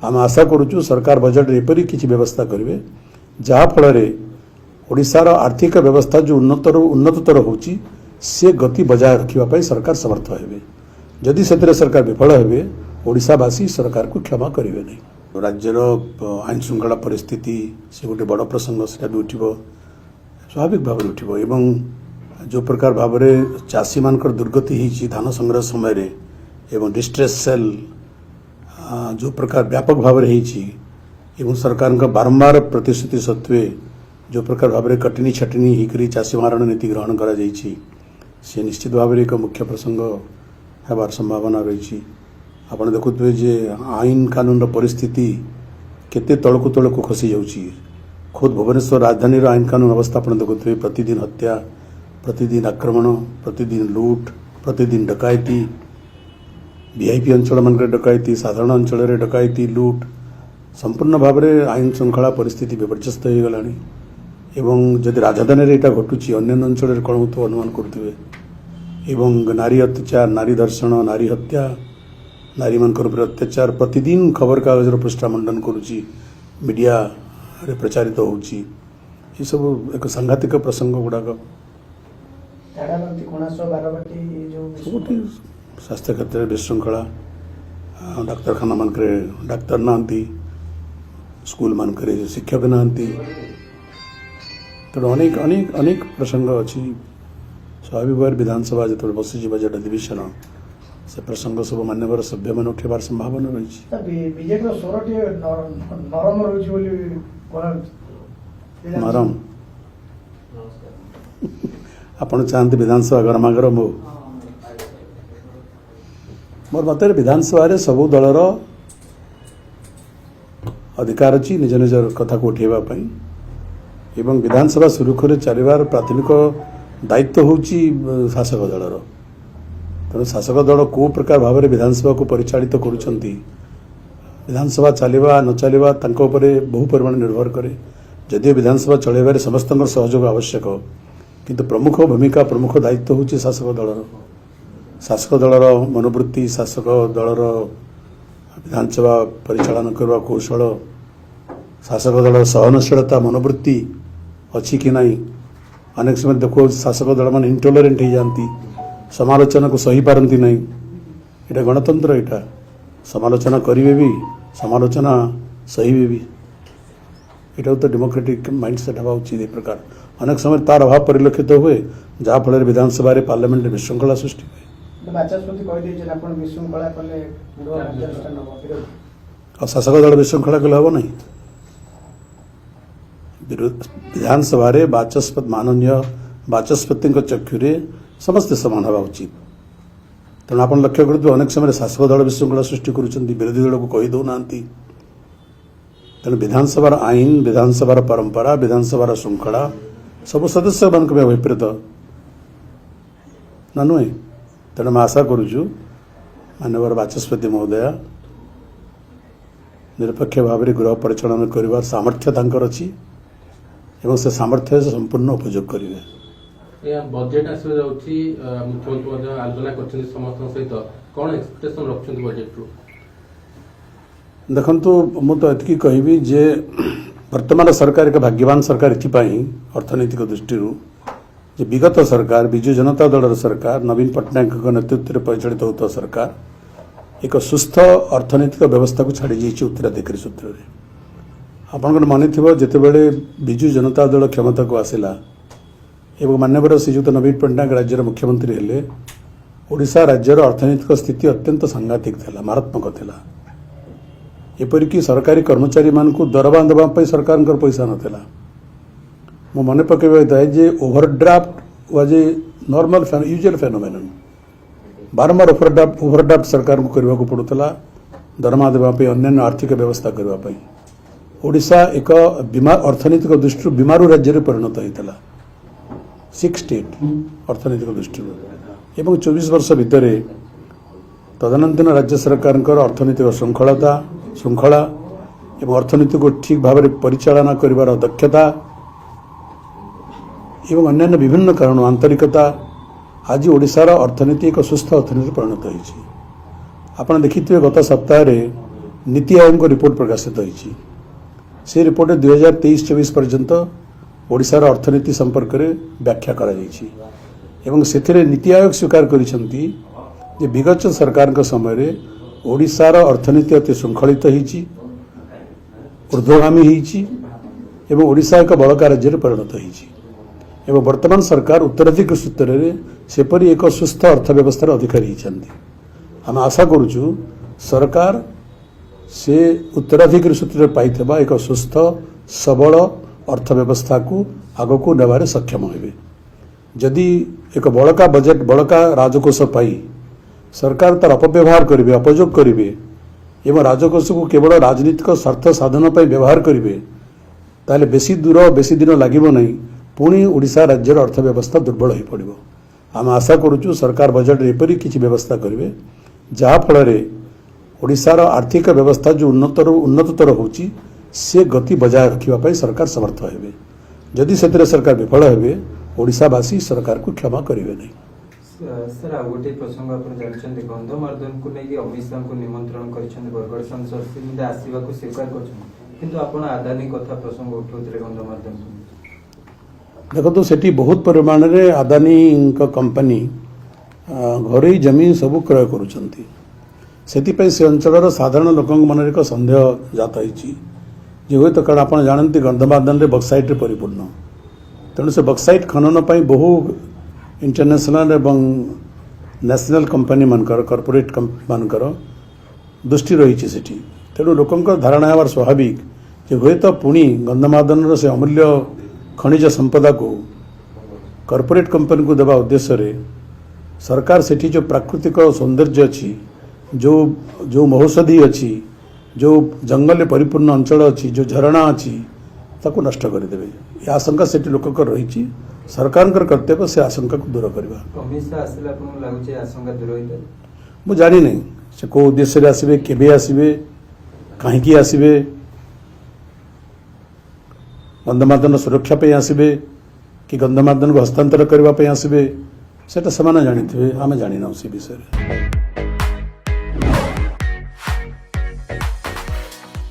आम आशा करुचु सरकार बजेट एपरी किसी व्यवस्था करेंगे जहाँफल ओडिशार आर्थिक व्यवस्था जो उन्नततर होची से गति बजाय रखापी सरकार समर्थ हेबे। जदि से सरकार विफल हेबे ओडिशावासी सरकार को क्षमा करेंगे नहीं। राज्यर आईन श्रृंखला परिस्थिति से गोटे बड़ प्रसंग से भी उठब स्वाभाविक भाव उठब एवं जो प्रकार भाव में चाषी मान दुर्गति होती धान संग्रह समय रे एवं डिस्ट्रेस सेल जो प्रकार व्यापक भाव में होती सरकार का बारंबार प्रतिश्रुति सत्वे जो प्रकार भाव में कटनी छटनी होकर चाषी मारण नीति ग्रहण कर निश्चित भाव में एक मुख्य प्रसंग होबार संभावना रही। आपड़ देखुए जे आईन कानून परिस्थिति केते तलकू तलकू खसी जाऊँगी। खुद भुवनेश्वर राजधानी आईन कानून अवस्था आप देखुए प्रतिदिन हत्या प्रतिदिन आक्रमण प्रतिदिन लुट प्रतिदिन डकायती वीआईपी अंचल मान डकायती साधारण अंचल डकायती लुट संपूर्ण भाव में आईन श्रृंखला परिस्थिति विपर्यस्त हो गलानी एवं जदि राजधानी यहाँ घटुची अन्य अंचल कौन हो अनुमान करुवे एवं नारी अत्याचार नारी दर्शन नारी हत्या नारी मान अत्याचार प्रतिदिन खबर कागजर पृष्ठामंडन करुच्ची मीडिया रे प्रचारित होउची ये सब एक सांघातिक प्रसंग गुड़ाक स्वास्थ्य क्षेत्र में विशृंखला डाक्तखाना मान डाक्तर नांती स्कूल मान शिक्षक नांती तेणु अनेक अनेक अनेक प्रसंग अच्छी स्वाभाविक भाव विधानसभा जो बसी बजेट अधिवेशन से प्रसंग सब मान्यवर सभ्य मान उठार संभावना रही। नरम आपण चाहते विधानसभा गरमागरम हो मोर मत विधानसभा सबू दलर अधिकार अच्छी निज निज कथा को उठेबापी एवं विधानसभा सुरुखुरे चलवार प्राथमिक दायित्व होची शासक दलर। तेणु शासक दल को प्रकार भाव में विधानसभा को परिचालित करुछंती विधानसभा चलवा न चलवा तांको उपरे बहु परिमाण निर्भर करे। जदिव विधानसभा चलैबारे समस्त सहयोग आवश्यक किंतु प्रमुख भूमिका प्रमुख दायित्व होची शासक दलर मनोवृत्ति शासक दलर विधानसभा परिचालन करवा कौशल शासक दल सहनशीलता मनोवृत्ति अच्छी कि नहीं। अनेक समय देखो शासक दल मान इंटॉलरेंट हो जाती समालोचना को सही पारती नहीं। यहाँ गणतंत्र यहाँ समालोचना करेंगे भी समालोचना सही भी यहाँ तो डेमोक्रेटिक माइंडसेट हवा उचित ये प्रकार अनेक समय तार अभाव परिलक्षित हुए जहाँफल विधानसभा पार्लियामेंट विशृंखला सृष्टि हुए और शासक दल विशृंखला कले हम ना। विधानसभा बाचस्पति माननीय बाचस्पति चक्षुरे समस्ते समान हवा उचित। तेणु आप लक्ष्य करुवे अनेक समय शासक दल विशृंखला सृष्टि करुँच विरोधी दल को कहीदौना। तेणु विधानसभा आईन विधानसभा परंपरा विधानसभा श्रृंखला सब सदस्य मान विपरीत ना नुहे। तेणु मैं आशा करुचु माननीय बाचस्पति महोदय निरपेक्ष भाव में गृह परिचालन कर सामर्थ्य तांकर अच्छी एवं से सामर्थ्य से संपूर्ण उपयोग करेंगे। बजेट आसवा जाउची मुख्यमंत्री आलोचना करछन समस्त सहित कोन एक्सपेक्टेशन रखछन बजेट रो देखंतु मु तो एतकी कहबी जे वर्तमान सरकार एक भाग्यवान सरकार एथिपाई अर्थनैतिक दृष्टि जे विगत सरकार विजु जनता दल सरकार नवीन पट्टनायक नेतृत्व में परिचालित होता सरकार एक सुस्थ अर्थनैतिक व्यवस्था को छाड़ी जाइए उत्तराधिकारी सूत्र में। आपन मन थी जितेबले विजु जनता दल क्षमता को आसला एवं मान्यवर श्रीजुक्त नवीन पट्टनायक राज्यर मुख्यमंत्री हेले ओडिशा राज्यर अर्थनैतिक स्थिति अत्यंत सांघातिक थिला मारात्मक थिला। एपरिक सरकारी कर्मचारी मान को दरबा देवाई सरकार पैसा नाला मो मन पकड़ जे overdraft was a normal usual phenomenon बारंबार ओभरड्राफ्ट सरकार को करने को पड़ूला दरमा देवाई अन्य आर्थिक व्यवस्था करने। ओडिशा एक अर्थनैतिक दृष्टि बीमारू राज्य में परिणत होता 6 स्टेट अर्थनैतिक दृष्टि एवं 24 वर्ष भितर तदनंतर राज्य सरकार अर्थनैतिक श्रृंखला एवं अर्थनीति को ठीक भाव में परिचालना कर दक्षता एवं अन्य विभिन्न कारण आंतरिकता आज ओडिशार अर्थनीति एक सुस्थ अर्थनीति परिणत होती। आप देखिए गत सप्ताह नीति आयोग रिपोर्ट प्रकाशित होती से रिपोर्ट 2023-24 पर्यंत ओडिशार अर्थनीति संपर्क में व्याख्या करा जायछि एवं सेथिरे नीति आयोग स्वीकार करिसेंती जे विगत सरकार समय रे ओडिशार अर्थनीति अति श्रृंखलित होईछि ऊर्ध्वगामी होईछि एवं ओडिशा एक बड़का राज्य परिणत होईछि एवं वर्तमान सरकार उत्तराधिकार सूत्र में सेपरी एक सुस्थ अर्थव्यवस्थार अधिकारी होइछन्ति। आम आशा करुचु सरकार से उत्तराधिकारी सूत्र पाइथिबा एक सुस्थ सबल अर्थव्यवस्था को आगको नेबारे सक्षम होइबे। जदि एक बड़का बजेट बड़का राजकोष पाई सरकार तार अपव्यवहार करेंगे अपयोग करेंगे एवं राजकोष को केवल राजनीतिक स्वार्थ साधन पर व्यवहार करेंगे ताले बेसी दूर बेसी दिन लागिबो नहीं पुणी ओडिशा राज्यर अर्थव्यवस्था दुर्बल हो पड़ो। आम आशा करुचु सरकार बजेट एपरी किसी व्यवस्था करेंगे जहाँ फल ओडिशार आर्थिक व्यवस्था जो उन्नततर होची से गति बजाय रखिबा सरकार समर्थ हेबे। जदि से सरकार विफल हेबे ओडिशावासी सरकार को क्षमा करेंगे नहीं। सर आ गोटे प्रसंग आपण जानछन गंधमार्दन को नै अमित शाह को निमंत्रण करिछन बरगड़ संसद से आसीबा को स्वीकार करछन किंतु आपण आदानी कथा प्रसंग उठौतरे गंधमार्दन देखो तो सेठी बहुत परिमाण रे आदानी का कंपनी घरे जमीन सब क्रय करुछंती सेति से अंचल साधारण लोकों मन एक संदेह जात होइछि जे होय तो कारण आपण जानंती गंधमार्दन रे बक्साइट रे परिपूर्ण तेणु से बक्साइट खनन पई बहु इंटरनेशनल एवं नेशनल कंपनी मानकर कॉर्पोरेट मानकर दृष्टि रही सेठी तेणु लोकों धारणा होवार स्वाभाविक जे हुए तो पुणी गंधमार्दन से अमूल्य खनिज संपदा को कॉर्पोरेट कंपनी को देवा उद्देश्य रे सरकार सेठी जो प्राकृतिक सौंदर्य अच्छी जो महौषधि अच्छी जो जंगल परिपूर्ण अंचल अच्छी जो झरणा अच्छी ताको नष्ट करदेवे ये आशंका सेठी लोक रही सरकार कर्तव्य से आशंका को दूर करवा। अमित शाह आसिला आपन लागुचे आशंका दूर होइते मु जानी नहीं से को उद्देश्य रे आसीबे केबे आसीबे काहेकि आसीबे गंधमार्दन सुरक्षा पे आसीबे कि गंधमार्दन को हस्तांतर करबा पे आसीबे सेटा समान जानिथिबे आमे जानि ना से विषय रे।